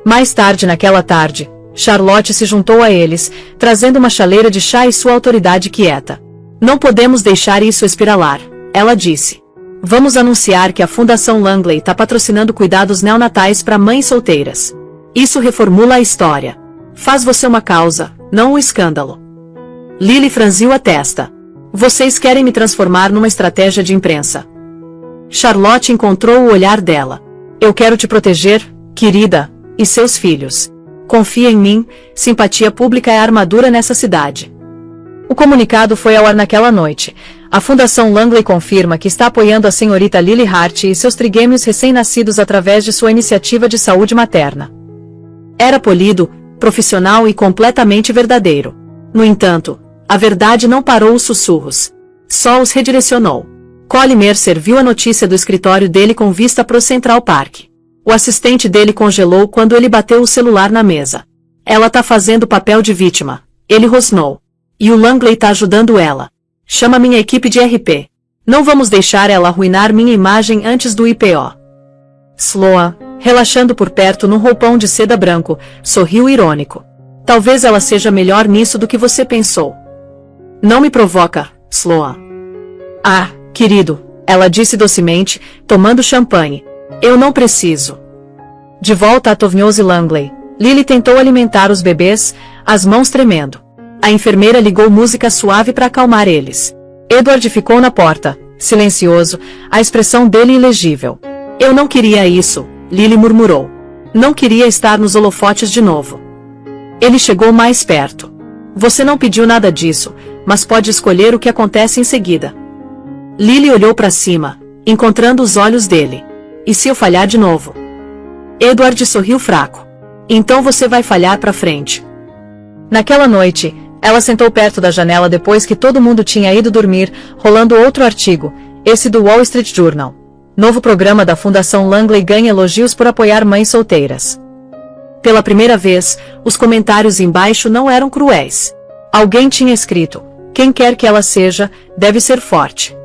Mais tarde naquela tarde, Charlotte se juntou a eles, trazendo uma chaleira de chá e sua autoridade quieta. Não podemos deixar isso espiralar, ela disse. Vamos anunciar que a Fundação Langley está patrocinando cuidados neonatais para mães solteiras. Isso reformula a história. Faz você uma causa, não um escândalo. Lily franziu a testa. Vocês querem me transformar numa estratégia de imprensa. Charlotte encontrou o olhar dela. Eu quero te proteger, querida, e seus filhos. Confia em mim, simpatia pública é a armadura nessa cidade. O comunicado foi ao ar naquela noite. A Fundação Langley confirma que está apoiando a senhorita Lily Hart e seus trigêmeos recém-nascidos através de sua iniciativa de saúde materna. Era polido, profissional e completamente verdadeiro. No entanto, a verdade não parou os sussurros. Só os redirecionou. Collie Mercer viu a notícia do escritório dele com vista para o Central Park. O assistente dele congelou quando ele bateu o celular na mesa. Ela tá fazendo papel de vítima. Ele rosnou. E o Langley tá ajudando ela. Chama minha equipe de RP. Não vamos deixar ela arruinar minha imagem antes do IPO. Sloan, relaxando por perto num roupão de seda branco, sorriu irônico. Talvez ela seja melhor nisso do que você pensou. Não me provoca, Sloan. Ah, querido, ela disse docemente, tomando champanhe. Eu não preciso. De volta a Tovnose Langley, Lily tentou alimentar os bebês, as mãos tremendo. A enfermeira ligou música suave para acalmar eles. Edward ficou na porta, silencioso, a expressão dele ilegível. Eu não queria isso, Lily murmurou. Não queria estar nos holofotes de novo. Ele chegou mais perto. Você não pediu nada disso, mas pode escolher o que acontece em seguida. Lily olhou para cima, encontrando os olhos dele. E se eu falhar de novo? Edward sorriu fraco. Então você vai falhar para frente. Naquela noite, ela sentou perto da janela depois que todo mundo tinha ido dormir, rolando outro artigo, esse do Wall Street Journal. Novo programa da Fundação Langley ganha elogios por apoiar mães solteiras. Pela primeira vez, os comentários embaixo não eram cruéis. Alguém tinha escrito, quem quer que ela seja, deve ser forte.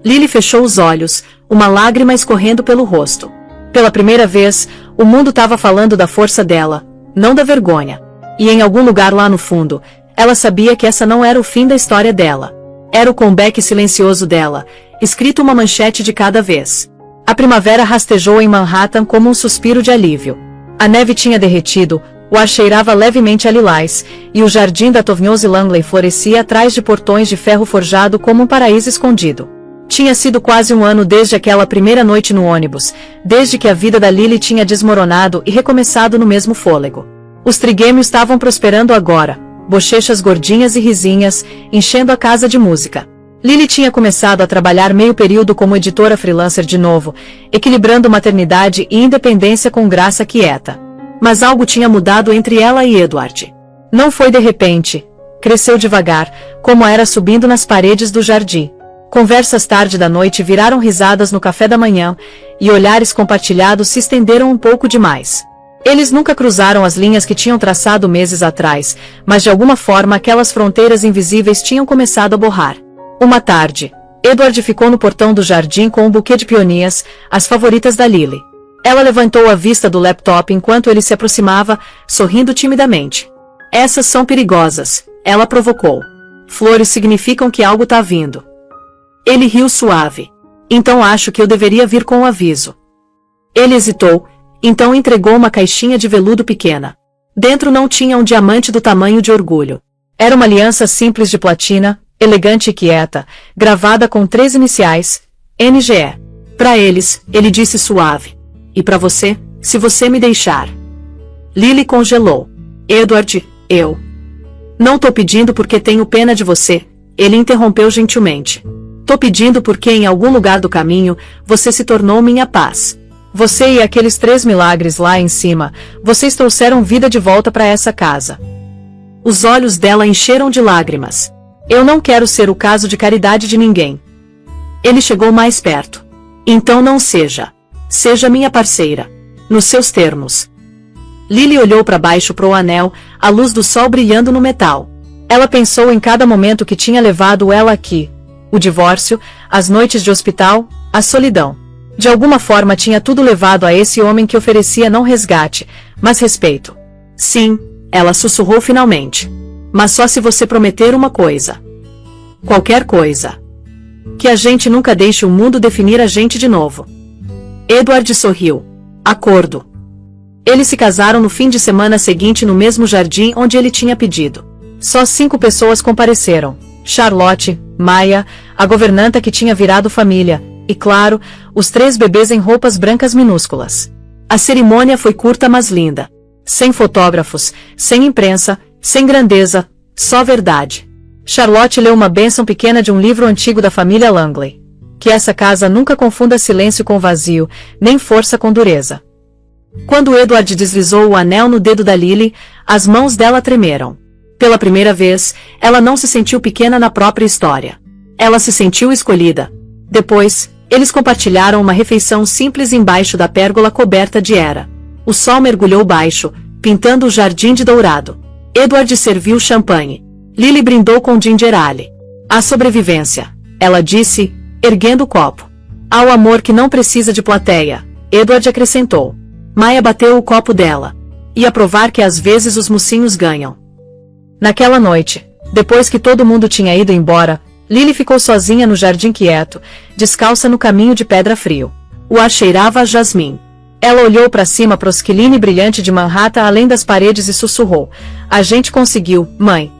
Lily fechou os olhos, uma lágrima escorrendo pelo rosto. Pela primeira vez, o mundo estava falando da força dela, não da vergonha. E em algum lugar lá no fundo, ela sabia que essa não era o fim da história dela. Era o comeback silencioso dela, escrito uma manchete de cada vez. A primavera rastejou em Manhattan como um suspiro de alívio. A neve tinha derretido, o ar cheirava levemente a lilás, e o jardim da Tovnose Langley florescia atrás de portões de ferro forjado como um paraíso escondido. Tinha sido quase um ano desde aquela primeira noite no ônibus, desde que a vida da Lily tinha desmoronado e recomeçado no mesmo fôlego. Os trigêmeos estavam prosperando agora, bochechas gordinhas e risinhas, enchendo a casa de música. Lily tinha começado a trabalhar meio período como editora freelancer de novo, equilibrando maternidade e independência com graça quieta. Mas algo tinha mudado entre ela e Edward. Não foi de repente. Cresceu devagar, como era subindo nas paredes do jardim. Conversas tarde da noite viraram risadas no café da manhã, e olhares compartilhados se estenderam um pouco demais. Eles nunca cruzaram as linhas que tinham traçado meses atrás, mas de alguma forma aquelas fronteiras invisíveis tinham começado a borrar. Uma tarde, Edward ficou no portão do jardim com um buquê de peonias, as favoritas da Lily. Ela levantou a vista do laptop enquanto ele se aproximava, sorrindo timidamente. Essas são perigosas, ela provocou. Flores significam que algo tá vindo. Ele riu suave. Então acho que eu deveria vir com um aviso. Ele hesitou, então entregou uma caixinha de veludo pequena. Dentro não tinha um diamante do tamanho de orgulho. Era uma aliança simples de platina, elegante e quieta, gravada com 3 iniciais, NGE. Para eles, ele disse suave. E para você, se você me deixar. Lily congelou. Edward, eu. Não tô pedindo porque tenho pena de você, ele interrompeu gentilmente. Tô pedindo porque em algum lugar do caminho, você se tornou minha paz. Você e aqueles 3 milagres lá em cima, vocês trouxeram vida de volta para essa casa. Os olhos dela encheram de lágrimas. Eu não quero ser o caso de caridade de ninguém. Ele chegou mais perto. Então não seja. Seja minha parceira. Nos seus termos. Lily olhou para baixo pro anel, a luz do sol brilhando no metal. Ela pensou em cada momento que tinha levado ela aqui. O divórcio, as noites de hospital, a solidão. De alguma forma tinha tudo levado a esse homem que oferecia não resgate, mas respeito. Sim, ela sussurrou finalmente. Mas só se você prometer uma coisa. Qualquer coisa. Que a gente nunca deixe o mundo definir a gente de novo. Edward sorriu. Acordo. Eles se casaram no fim de semana seguinte no mesmo jardim onde ele tinha pedido. Só 5 pessoas compareceram. Charlotte, Maya, a governanta que tinha virado família, e claro, os 3 bebês em roupas brancas minúsculas. A cerimônia foi curta mas linda. Sem fotógrafos, sem imprensa, sem grandeza, só verdade. Charlotte leu uma bênção pequena de um livro antigo da família Langley. Que essa casa nunca confunda silêncio com vazio, nem força com dureza. Quando Edward deslizou o anel no dedo da Lily, as mãos dela tremeram. Pela primeira vez, ela não se sentiu pequena na própria história. Ela se sentiu escolhida. Depois, eles compartilharam uma refeição simples embaixo da pérgola coberta de era. O sol mergulhou baixo, pintando o jardim de dourado. Edward serviu champanhe. Lily brindou com ginger ale. À sobrevivência, ela disse, erguendo o copo. Ao amor que não precisa de plateia, Edward acrescentou. Maya bateu o copo dela. Ia provar que às vezes os mocinhos ganham. Naquela noite, depois que todo mundo tinha ido embora, Lily ficou sozinha no jardim quieto, descalça no caminho de pedra frio. O ar cheirava a jasmim. Ela olhou para cima pro esquiline brilhante de Manhattan além das paredes e sussurrou. A gente conseguiu, mãe.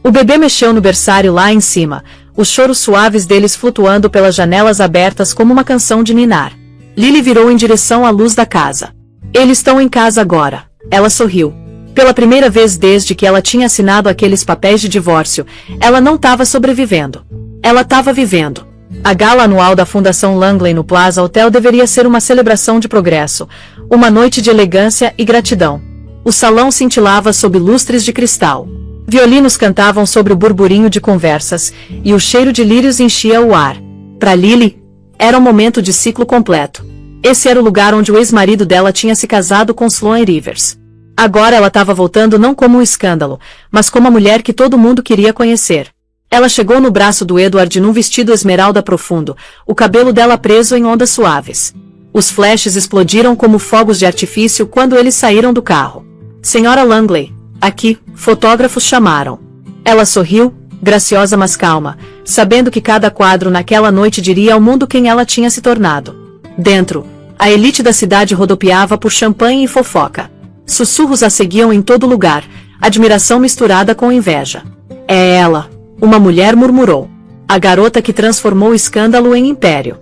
O bebê mexeu no berçário lá em cima, os choros suaves deles flutuando pelas janelas abertas como uma canção de ninar. Lily virou em direção à luz da casa. Eles estão em casa agora. Ela sorriu. Pela primeira vez desde que ela tinha assinado aqueles papéis de divórcio, ela não estava sobrevivendo. Ela estava vivendo. A gala anual da Fundação Langley no Plaza Hotel deveria ser uma celebração de progresso, uma noite de elegância e gratidão. O salão cintilava sob lustres de cristal. Violinos cantavam sobre o burburinho de conversas, e o cheiro de lírios enchia o ar. Para Lily, era um momento de ciclo completo. Esse era o lugar onde o ex-marido dela tinha se casado com Sloane Rivers. Agora ela estava voltando não como um escândalo, mas como a mulher que todo mundo queria conhecer. Ela chegou no braço do Edward num vestido esmeralda profundo, o cabelo dela preso em ondas suaves. Os flashes explodiram como fogos de artifício quando eles saíram do carro. Senhora Langley, aqui, fotógrafos chamaram. Ela sorriu, graciosa mas calma, sabendo que cada quadro naquela noite diria ao mundo quem ela tinha se tornado. Dentro, a elite da cidade rodopiava por champanhe e fofoca. Sussurros a seguiam em todo lugar, admiração misturada com inveja. É ela, uma mulher murmurou. A garota que transformou o escândalo em império.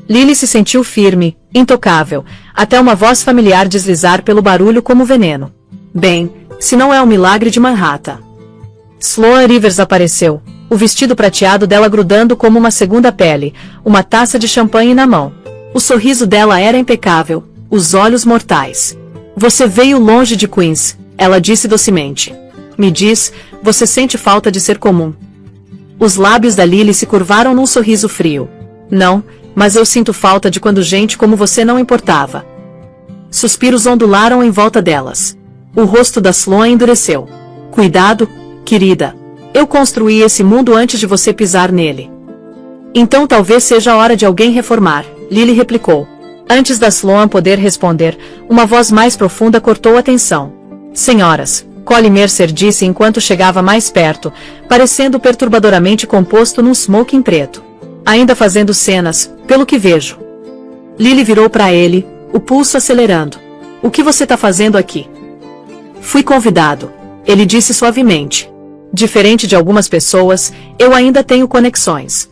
Lily se sentiu firme, intocável, até uma voz familiar deslizar pelo barulho como veneno. Bem, se não é um milagre de Manhattan. Sloane Rivers apareceu, o vestido prateado dela grudando como uma segunda pele, uma taça de champanhe na mão. O sorriso dela era impecável, os olhos mortais. Você veio longe de Queens, ela disse docemente. Me diz, você sente falta de ser comum? Os lábios da Lily se curvaram num sorriso frio. Não, mas eu sinto falta de quando gente como você não importava. Suspiros ondularam em volta delas. O rosto da Sloane endureceu. Cuidado, querida. Eu construí esse mundo antes de você pisar nele. Então talvez seja a hora de alguém reformar, Lily replicou. Antes da Sloane poder responder, uma voz mais profunda cortou a tensão. Senhoras, Collie Mercer disse enquanto chegava mais perto, parecendo perturbadoramente composto num smoking preto. Ainda fazendo cenas, pelo que vejo. Lily virou para ele, o pulso acelerando. O que você tá fazendo aqui? Fui convidado, ele disse suavemente. Diferente de algumas pessoas, eu ainda tenho conexões.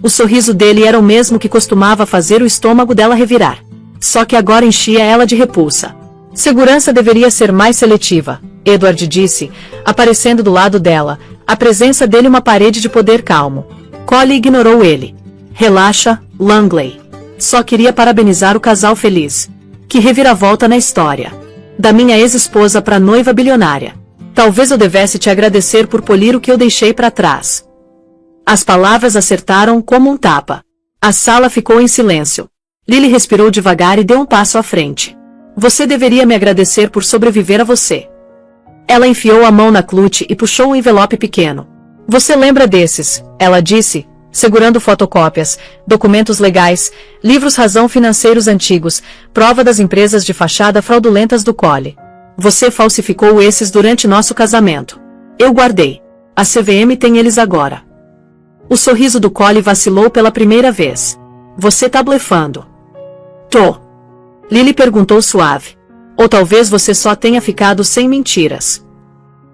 O sorriso dele era o mesmo que costumava fazer o estômago dela revirar. Só que agora enchia ela de repulsa. Segurança deveria ser mais seletiva, Edward disse, aparecendo do lado dela, a presença dele uma parede de poder calmo. Collie ignorou ele. Relaxa, Langley. Só queria parabenizar o casal feliz. Que reviravolta na história. Da minha ex-esposa pra noiva bilionária. Talvez eu devesse te agradecer por polir o que eu deixei pra trás. As palavras acertaram como um tapa. A sala ficou em silêncio. Lily respirou devagar e deu um passo à frente. Você deveria me agradecer por sobreviver a você. Ela enfiou a mão na clutch e puxou um envelope pequeno. Você lembra desses? Ela disse, segurando fotocópias, documentos legais, livros razão financeiros antigos, prova das empresas de fachada fraudulentas do Cole. Você falsificou esses durante nosso casamento. Eu guardei. A CVM tem eles agora. O sorriso do Cole vacilou pela primeira vez. Você tá blefando. Tô. Lily perguntou suave. Ou talvez você só tenha ficado sem mentiras.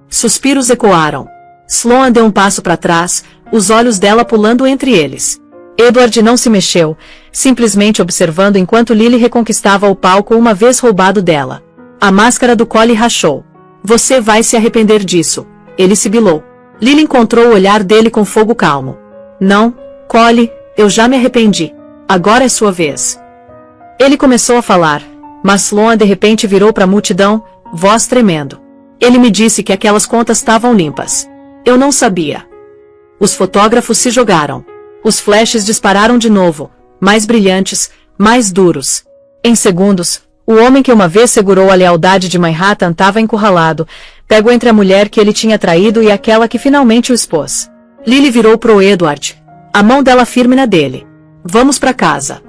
Suspiros ecoaram. Sloan deu um passo para trás, os olhos dela pulando entre eles. Edward não se mexeu, simplesmente observando enquanto Lily reconquistava o palco uma vez roubado dela. A máscara do Cole rachou. Você vai se arrepender disso, ele sibilou. Lily encontrou o olhar dele com fogo calmo. Não, Cole, eu já me arrependi. Agora é sua vez. Ele começou a falar, mas Sloan de repente virou para a multidão, voz tremendo. Ele me disse que aquelas contas estavam limpas. Eu não sabia. Os fotógrafos se jogaram. Os flashes dispararam de novo, mais brilhantes, mais duros. Em segundos, o homem que uma vez segurou a lealdade de Manhattan estava encurralado, pego entre a mulher que ele tinha traído e aquela que finalmente o expôs. Lily virou pro Edward. A mão dela firme na dele. Vamos para casa.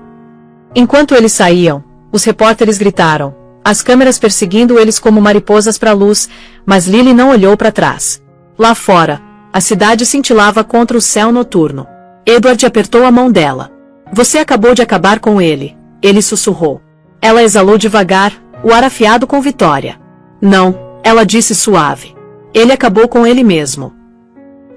Enquanto eles saíam, os repórteres gritaram, as câmeras perseguindo eles como mariposas para a luz, mas Lily não olhou para trás. Lá fora, a cidade cintilava contra o céu noturno. Edward apertou a mão dela. Você acabou de acabar com ele, ele sussurrou. Ela exalou devagar, o ar afiado com vitória. Não, ela disse suave. Ele acabou com ele mesmo.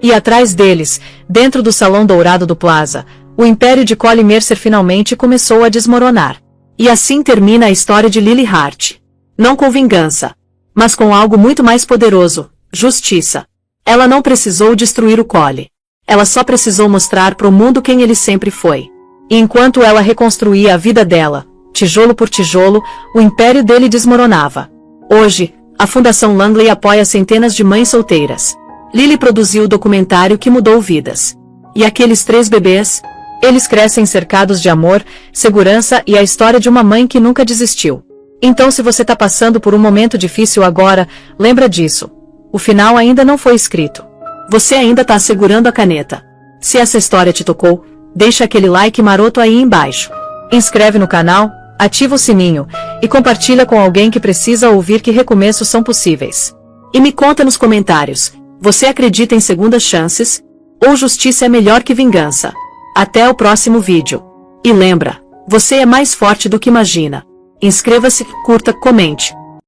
E atrás deles, dentro do salão dourado do Plaza, o império de Cole Mercer finalmente começou a desmoronar. E assim termina a história de Lily Hart. Não com vingança, mas com algo muito mais poderoso, justiça. Ela não precisou destruir o Cole. Ela só precisou mostrar para o mundo quem ele sempre foi. E enquanto ela reconstruía a vida dela, tijolo por tijolo, o império dele desmoronava. Hoje, a Fundação Langley apoia centenas de mães solteiras. Lily produziu o documentário que mudou vidas. E aqueles 3 bebês? Eles crescem cercados de amor, segurança e a história de uma mãe que nunca desistiu. Então se você está passando por um momento difícil agora, lembra disso. O final ainda não foi escrito. Você ainda está segurando a caneta. Se essa história te tocou, deixa aquele like maroto aí embaixo. Inscreve no canal, ativa o sininho, e compartilha com alguém que precisa ouvir que recomeços são possíveis. E me conta nos comentários, você acredita em segundas chances? Ou justiça é melhor que vingança? Até o próximo vídeo. E lembra, você é mais forte do que imagina. Inscreva-se, curta, comente.